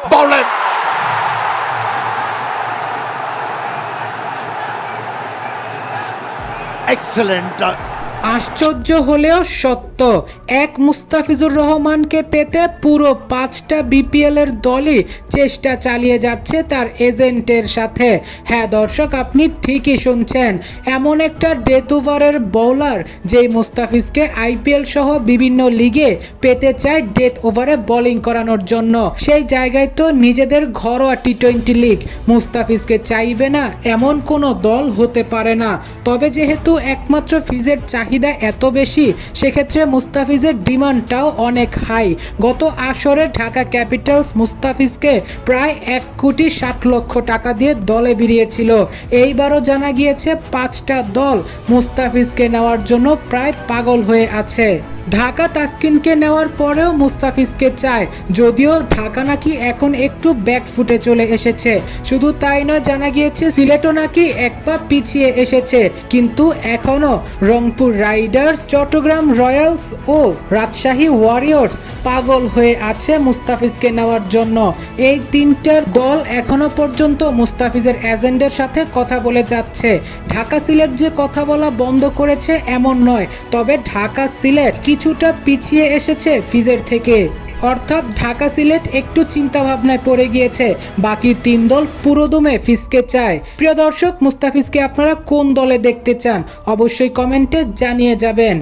Bowling. Excellent. আশ্চর্য হলেও সত্য, এক মুস্তাফিজুর রহমানকে পেতে পুরো 5টা বিপিএল এর দলই চেষ্টা চালিয়ে যাচ্ছে তার এজেন্টের সাথে। হ্যাঁ দর্শক, আপনি ঠিকই শুনছেন, এমন একটা ডেথ ওভারের বোলার যেই মুস্তাফিজকে আইপিএল সহ বিভিন্ন লিগে পেতে চায় ডেথ ওভারে বোলিং করানোর জন্য। সেই জায়গায় তো নিজেদের ঘরোয়া টি-20 লিগ মুস্তাফিজকে চাইবে না এমন কোনো দল হতে পারে না। তবে যেহেতু একমাত্র ফিজের চাহিদা এত বেশি, সেক্ষেত্রে মুস্তাফিজের ডিমান্ডটাও অনেক হাই। গত আসরে ঢাকা ক্যাপিটালস মুস্তাফিজকে প্রায় 1,60,00,000 টাকা দিয়ে দলে ভিড়িয়েছিল। এইবারও জানা গিয়েছে 5টা দল মুস্তাফিজকে নেওয়ার জন্য প্রায় পাগল হয়ে আছে। ঢাকা তাসকিনকে নেওয়ার পরেও মুস্তাফিজকে চায়, যদিও ঢাকা নাকি এখন একটু ব্যাকফুটে চলে এসেছে। শুধু তাই নয়, জানা গিয়েছে সিলেটও নাকি এক পা পিছিয়ে এসেছে। কিন্তু এখনও রংপুর রাইডার্স, চট্টগ্রাম রয়্যালস ও রাজশাহী ওয়ারিয়র্স পাগল হয়ে আছে মুস্তাফিজকে নেওয়ার জন্য। এই 3টার দল এখনো পর্যন্ত মুস্তাফিজের এজেন্টের সাথে কথা বলে যাচ্ছে। ঢাকা সিলেট যে কথা বলা বন্ধ করেছে এমন নয়, তবে ঢাকা সিলেট কিছুটা পিছিয়ে এসেছে ফিজের থেকে। অর্থাৎ ঢাকা সিলেট একটু চিন্তা ভাবনায় পড়ে গিয়েছে। বাকি 3 দল পুরোদমে ফিজকে চায়। প্রিয় দর্শক, মুস্তাফিজকে আপনারা কোন দলে দেখতে চান অবশ্যই কমেন্টে জানিয়ে যাবেন।